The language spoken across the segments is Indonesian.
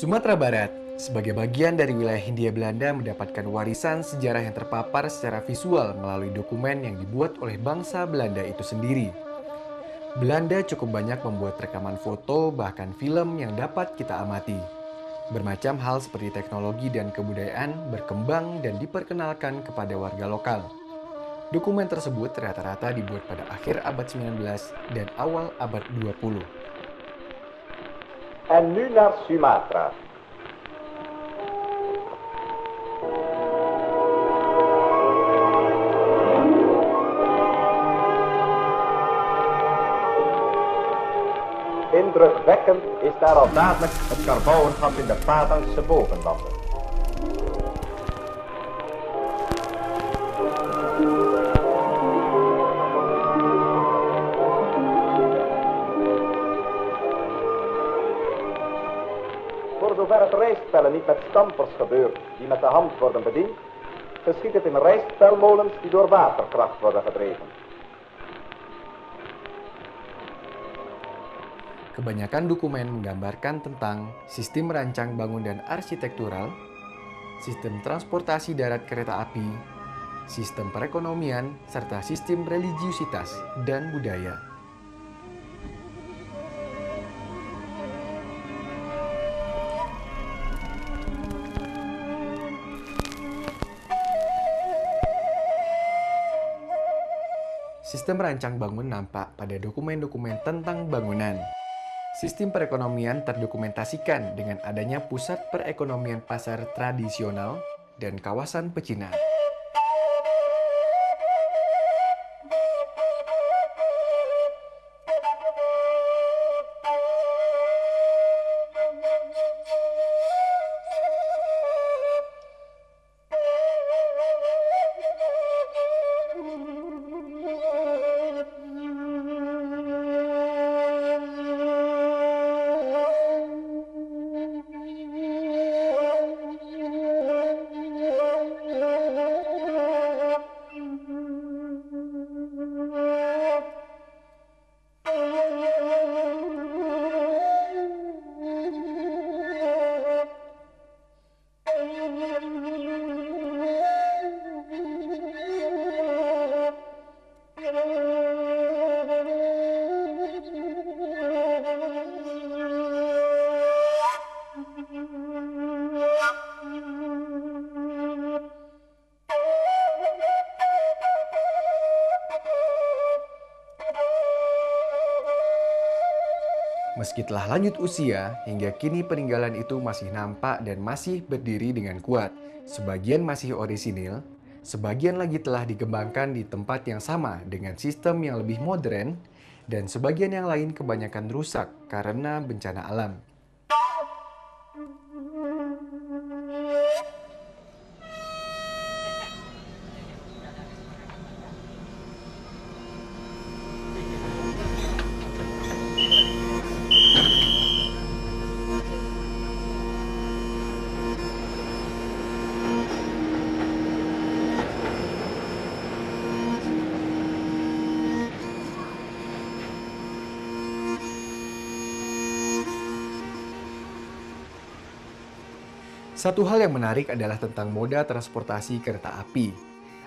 Sumatera Barat, sebagai bagian dari wilayah Hindia Belanda mendapatkan warisan sejarah yang terpapar secara visual melalui dokumen yang dibuat oleh bangsa Belanda itu sendiri. Belanda cukup banyak membuat rekaman foto bahkan film yang dapat kita amati. Bermacam hal seperti teknologi dan kebudayaan berkembang dan diperkenalkan kepada warga lokal. Dokumen tersebut rata-rata dibuat pada akhir abad 19 dan awal abad 20. En nu naar Sumatra. Indrukwekkend is daar al dadelijk het karbouwengat in de Patangse bovenlanden. Voor zover het rijstpellen niet met stampers gebeurt die met de hand worden bediend, geschiet het in rijstpelmolens die door waterkracht worden gedreven. Kebanyakan dokumen menggambarkan tentang sistem rancang bangun dan arsitektural, sistem transportasi darat kereta api, sistem perekonomian, serta sistem religiusitas dan budaya. Sistem rancang bangun nampak pada dokumen-dokumen tentang bangunan. Sistem perekonomian terdokumentasikan dengan adanya pusat perekonomian pasar tradisional dan kawasan pecinan. Meski telah lanjut usia, hingga kini peninggalan itu masih nampak dan masih berdiri dengan kuat. Sebagian masih orisinil, sebagian lagi telah dikembangkan di tempat yang sama dengan sistem yang lebih modern, dan sebagian yang lain kebanyakan rusak karena bencana alam. Satu hal yang menarik adalah tentang moda transportasi kereta api.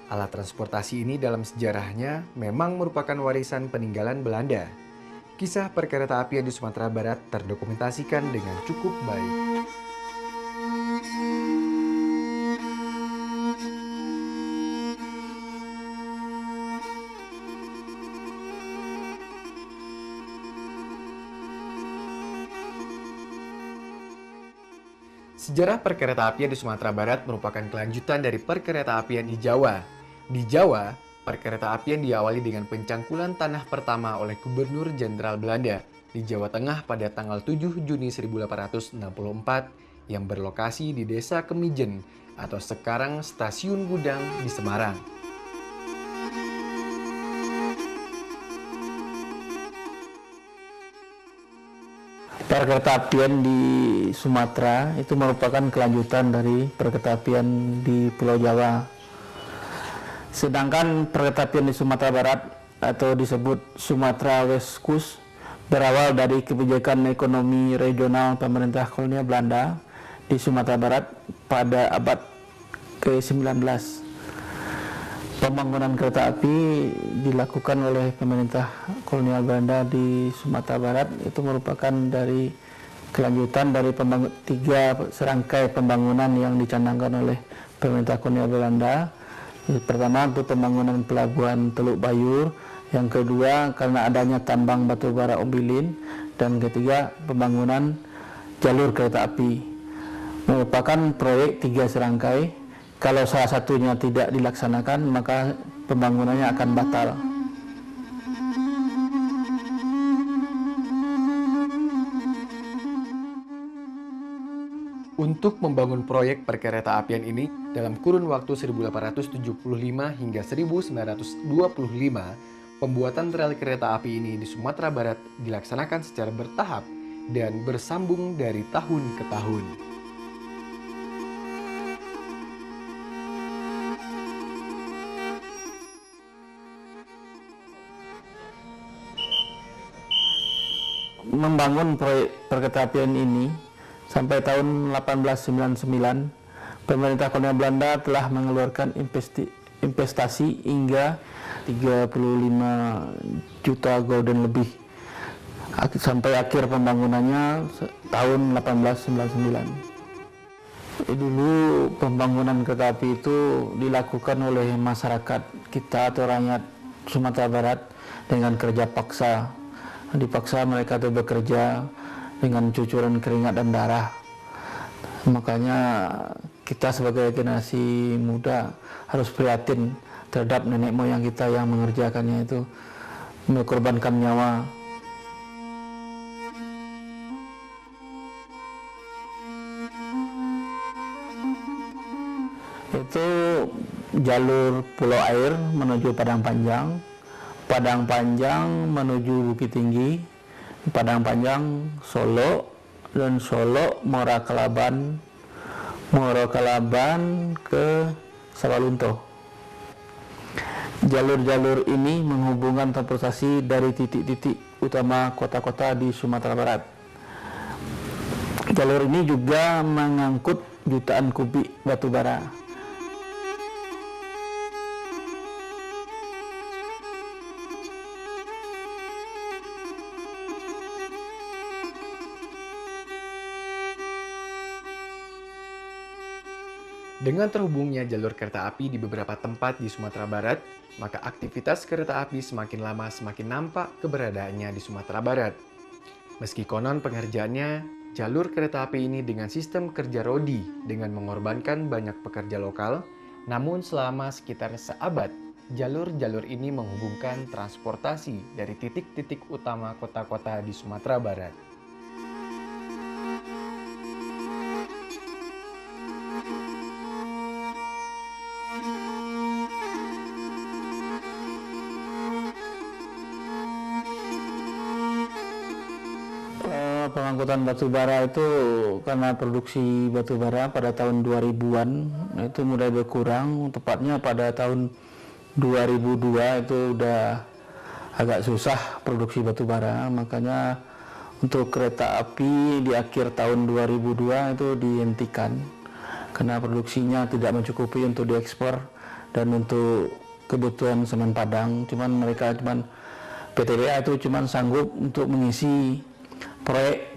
Alat transportasi ini dalam sejarahnya memang merupakan warisan peninggalan Belanda. Kisah perkereta apian di Sumatera Barat terdokumentasikan dengan cukup baik. Sejarah perkeretaapian di Sumatera Barat merupakan kelanjutan dari perkeretaapian di Jawa. Di Jawa, perkeretaapian diawali dengan pencangkulan tanah pertama oleh Gubernur Jenderal Belanda di Jawa Tengah pada tanggal 7 Juni 1864 yang berlokasi di Desa Kemijen atau sekarang Stasiun Gudang di Semarang. Perkeretaapian di Sumatera itu merupakan kelanjutan dari perkeretaapian di Pulau Jawa. Sedangkan perkeretaapian di Sumatera Barat atau disebut Sumatera West Coast berawal dari kebijakan ekonomi regional pemerintah kolonial Belanda di Sumatera Barat pada abad ke-19. Pembangunan kereta api dilakukan oleh pemerintah kolonial Belanda di Sumatera Barat itu merupakan dari kelanjutan dari tiga serangkai pembangunan yang dicanangkan oleh pemerintah kolonial Belanda. Pertama untuk pembangunan pelabuhan Teluk Bayur, yang kedua karena adanya tambang batu bara Ombilin, dan ketiga pembangunan jalur kereta api. Merupakan proyek tiga serangkai. Kalau salah satunya tidak dilaksanakan, maka pembangunannya akan batal. Untuk membangun proyek perkereta apian ini, dalam kurun waktu 1875 hingga 1925, pembuatan rel kereta api ini di Sumatera Barat dilaksanakan secara bertahap dan bersambung dari tahun ke tahun. Membangun proyek perkereta-apian ini sampai tahun 1899, pemerintah kolonial Belanda telah mengeluarkan investasi hingga 35 juta gulden lebih sampai akhir pembangunannya tahun 1899. Dulu pembangunan kereta api itu dilakukan oleh masyarakat kita atau rakyat Sumatera Barat dengan kerja paksa. Dipaksa mereka itu bekerja dengan cucuran keringat dan darah. Makanya kita sebagai generasi muda harus prihatin terhadap nenek moyang kita yang mengerjakannya itu, mengorbankan nyawa. Itu jalur Pulau Air menuju Padang Panjang, Padang Panjang menuju Bukit Tinggi, Padang Panjang Solo, dan Solo Muara Kalaban ke Sawalunto. Jalur-jalur ini menghubungkan transportasi dari titik-titik utama kota-kota di Sumatera Barat. Jalur ini juga mengangkut jutaan kubik batu bara. Dengan terhubungnya jalur kereta api di beberapa tempat di Sumatera Barat, maka aktivitas kereta api semakin lama semakin nampak keberadaannya di Sumatera Barat. Meski konon pengerjaannya, jalur kereta api ini dengan sistem kerja rodi dengan mengorbankan banyak pekerja lokal, namun selama sekitar seabad, jalur-jalur ini menghubungkan transportasi dari titik-titik utama kota-kota di Sumatera Barat. Pengangkutan batu bara itu karena produksi batu bara pada tahun 2000-an itu mulai berkurang, tepatnya pada tahun 2002 itu udah agak susah produksi batu bara, makanya untuk kereta api di akhir tahun 2002 itu dihentikan karena produksinya tidak mencukupi untuk diekspor dan untuk kebutuhan semen Padang. PTBA itu sanggup untuk mengisi proyek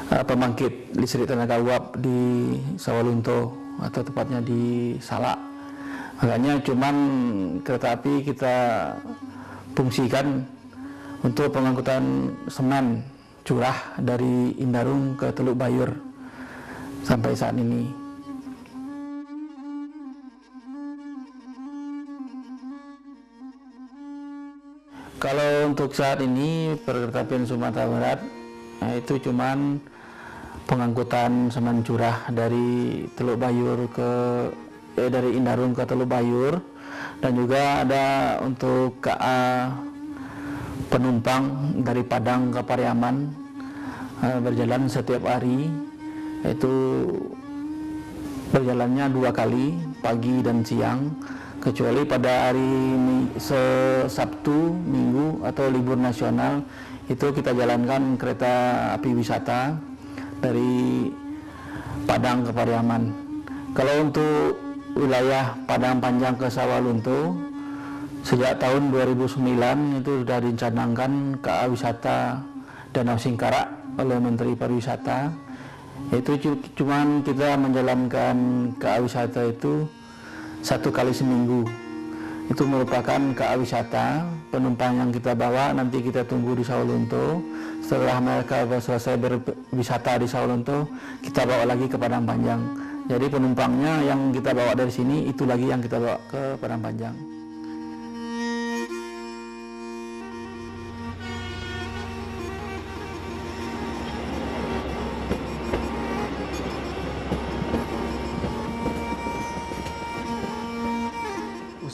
pembangkit listrik tenaga uap di Sawalunto atau tepatnya di Salak. Makanya kereta api kita fungsikan untuk pengangkutan semen curah dari Indarung ke Teluk Bayur sampai saat ini. Kalau untuk saat ini perkereta-apian Sumatera Barat itu pengangkutan semen curah dari Teluk Bayur dari Indarung ke Teluk Bayur, dan juga ada untuk KA penumpang dari Padang ke Pariaman berjalan setiap hari, yaitu berjalannya 2 kali, pagi dan siang, kecuali pada hari Sabtu, Minggu atau libur nasional itu kita jalankan kereta api wisata dari Padang ke Pariaman. Kalau untuk wilayah Padang Panjang ke Sawalunto, sejak tahun 2009 itu sudah dicanangkan KA Wisata Danau Singkarak oleh Menteri Pariwisata. Itu cuman kita menjalankan KA Wisata itu 1 kali seminggu. Itu merupakan KA Wisata, penumpang yang kita bawa nanti kita tunggu di Sawalunto. Setelah mereka selesai berwisata di Sawalunto, kita bawa lagi ke Padang Panjang. Jadi penumpangnya yang kita bawa dari sini itu lagi yang kita bawa ke Padang Panjang.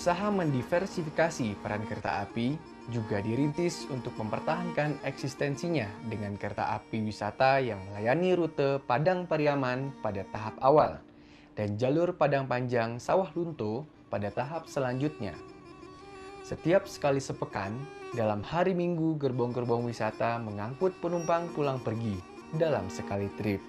Usaha mendiversifikasi peran kereta api juga dirintis untuk mempertahankan eksistensinya dengan kereta api wisata yang melayani rute Padang Pariaman pada tahap awal dan jalur Padang Panjang Sawalunto pada tahap selanjutnya. Setiap sekali sepekan, dalam hari Minggu gerbong-gerbong wisata mengangkut penumpang pulang pergi dalam sekali trip.